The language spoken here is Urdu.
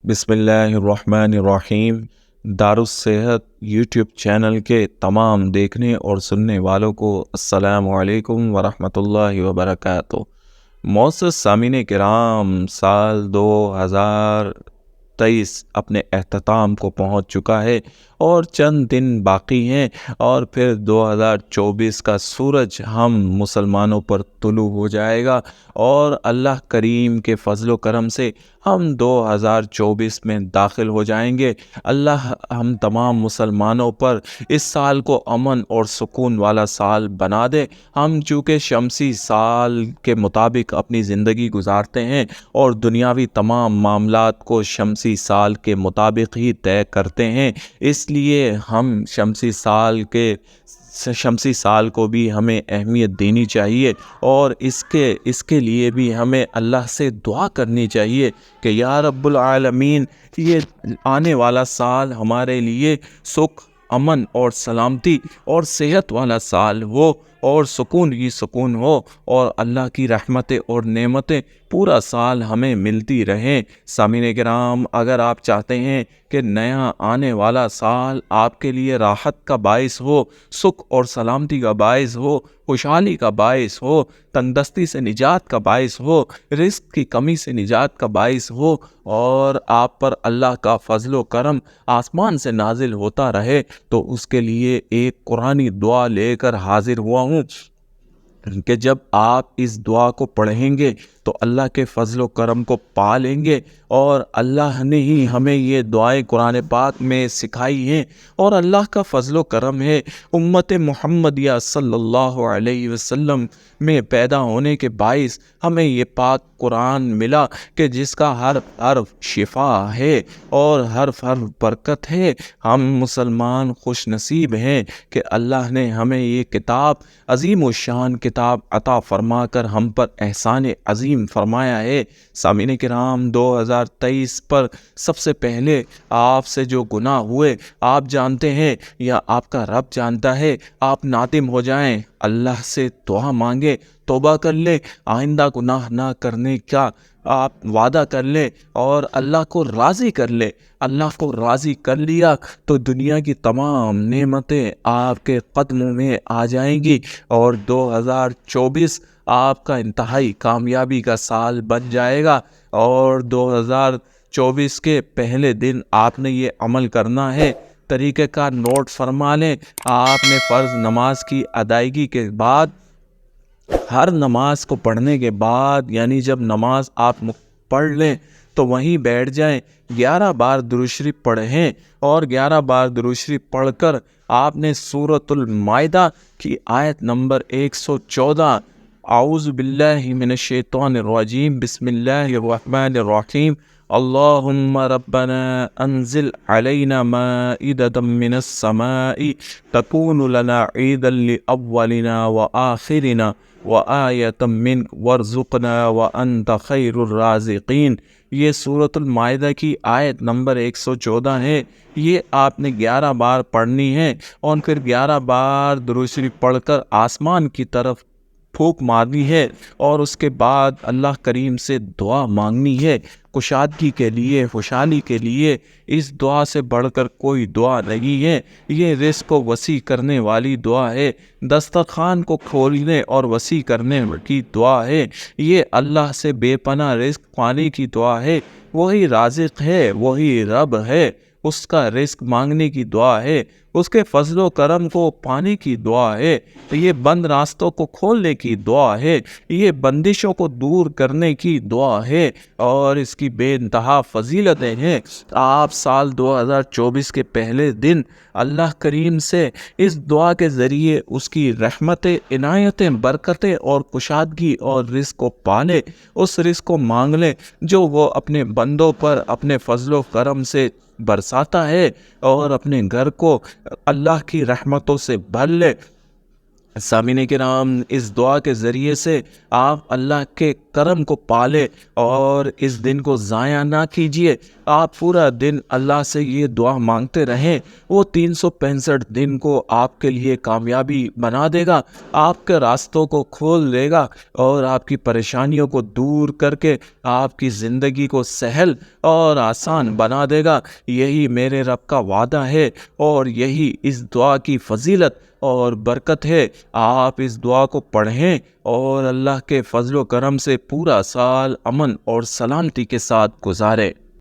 بسم اللہ الرحمن الرحیم۔ دارالصحت یوٹیوب چینل کے تمام دیکھنے اور سننے والوں کو السلام علیکم ورحمۃ اللہ وبرکاتہ۔ معزز سامعین کرام، سال 2023 اپنے اختتام کو پہنچ چکا ہے اور چند دن باقی ہیں اور پھر 2024 کا سورج ہم مسلمانوں پر طلوع ہو جائے گا اور اللہ کریم کے فضل و کرم سے ہم 2024 میں داخل ہو جائیں گے۔ اللہ ہم تمام مسلمانوں پر اس سال کو امن اور سکون والا سال بنا دے۔ ہم چونکہ شمسی سال کے مطابق اپنی زندگی گزارتے ہیں اور دنیاوی تمام معاملات کو شمسی سال کے مطابق ہی طے کرتے ہیں، اس لیے ہم شمسی سال کو بھی ہمیں اہمیت دینی چاہیے اور اس کے لیے بھی ہمیں اللہ سے دعا کرنی چاہیے کہ یا رب العالمین یہ آنے والا سال ہمارے لیے سکھ، امن اور سلامتی اور صحت والا سال ہو اور سکون ہی سکون ہو اور اللہ کی رحمتیں اور نعمتیں پورا سال ہمیں ملتی رہیں۔ سامعین کرام، اگر آپ چاہتے ہیں کہ نیا آنے والا سال آپ کے لیے راحت کا باعث ہو، سکھ اور سلامتی کا باعث ہو، خوشحالی کا باعث ہو، تندرستی سے نجات کا باعث ہو، رزق کی کمی سے نجات کا باعث ہو اور آپ پر اللہ کا فضل و کرم آسمان سے نازل ہوتا رہے، تو اس کے لیے ایک قرآنی دعا لے کر حاضر ہوا ہوں کہ جب آپ اس دعا کو پڑھیں گے تو اللہ کے فضل و کرم کو پا لیں گے۔ اور اللہ نے ہی ہمیں یہ دعائیں قرآن پاک میں سکھائی ہیں اور اللہ کا فضل و کرم ہے امت محمدیہ صلی اللہ علیہ وسلم میں پیدا ہونے کے باعث ہمیں یہ پاک قرآن ملا کہ جس کا ہر حرف شفا ہے اور ہر حرف برکت ہے۔ ہم مسلمان خوش نصیب ہیں کہ اللہ نے ہمیں یہ کتاب، عظیم الشان کتاب عطا فرما کر ہم پر احسان عظیم فرمایا ہے۔ سامعین کرام، 2023 پر سب سے پہلے آپ سے جو گناہ ہوئے آپ جانتے ہیں یا آپ کا رب جانتا ہے، آپ نادم ہو جائیں، اللہ سے دعا مانگے، توبہ کر لیں، آئندہ گناہ نہ کرنے کا آپ وعدہ کر لیں اور اللہ کو راضی کر لیں۔ اللہ کو راضی کر لیا تو دنیا کی تمام نعمتیں آپ کے قدموں میں آ جائیں گی اور 2024 آپ کا انتہائی کامیابی کا سال بن جائے گا۔ اور 2024 کے پہلے دن آپ نے یہ عمل کرنا ہے، طریقہ کا نوٹ فرما لیں۔ آپ نے فرض نماز کی ادائیگی کے بعد، ہر نماز کو پڑھنے کے بعد، یعنی جب نماز آپ پڑھ لیں تو وہیں بیٹھ جائیں، 11 بار درود شریف پڑھیں اور 11 بار درود شریف پڑھ کر آپ نے سورۃ المائدہ کی آیت نمبر 114 اعوذ باللہ من الشیطان الرجیم بسم اللہ الرحمن الرحیم اللہم ربنا انزل علینا مائدۃ من السماء تکون لنا عیدا لاولنا وآخرنا وآیۃ منک وارزقنا وانت خیر الرازقین۔ یہ سورۃ المائدہ کی آیت نمبر 114 ہے۔ یہ آپ نے 11 بار پڑھنی ہے اور پھر 11 بار درود شریف پڑھ کر آسمان کی طرف پھونک مارنی ہے اور اس کے بعد اللہ کریم سے دعا مانگنی ہے کشادگی کے لیے، خوشحالی کے لیے۔ اس دعا سے بڑھ کر کوئی دعا نہیں ہے۔ یہ رزق کو وسیع کرنے والی دعا ہے، دسترخوان کو کھولنے اور وسیع کرنے کی دعا ہے۔ یہ اللہ سے بے پناہ رزق پانے کی دعا ہے۔ وہی رازق ہے، وہی رب ہے، اس کا رزق مانگنے کی دعا ہے، اس کے فضل و کرم کو پانے کی دعا ہے۔ یہ بند راستوں کو کھولنے کی دعا ہے، یہ بندشوں کو دور کرنے کی دعا ہے اور اس کی بے انتہا فضیلتیں ہیں۔ آپ سال 2024 کے پہلے دن اللہ کریم سے اس دعا کے ذریعے اس کی رحمتیں، عنایتیں، برکتیں اور کشادگی اور رزق کو پالے، اس رزق کو مانگ لیں جو وہ اپنے بندوں پر اپنے فضل و کرم سے برساتا ہے اور اپنے گھر کو اللہ کی رحمتوں سے بھر لے۔ سامعین کرام، اس دعا کے ذریعے سے آپ اللہ کے کرم کو پالیں اور اس دن کو ضائع نہ کیجیے۔ آپ پورا دن اللہ سے یہ دعا مانگتے رہیں، وہ 365 دن کو آپ کے لیے کامیابی بنا دے گا، آپ کے راستوں کو کھول دے گا اور آپ کی پریشانیوں کو دور کر کے آپ کی زندگی کو سہل اور آسان بنا دے گا۔ یہی میرے رب کا وعدہ ہے اور یہی اس دعا کی فضیلت اور برکت ہے۔ آپ اس دعا کو پڑھیں اور اللہ کے فضل و کرم سے پورا سال امن اور سلامتی کے ساتھ گزاریں۔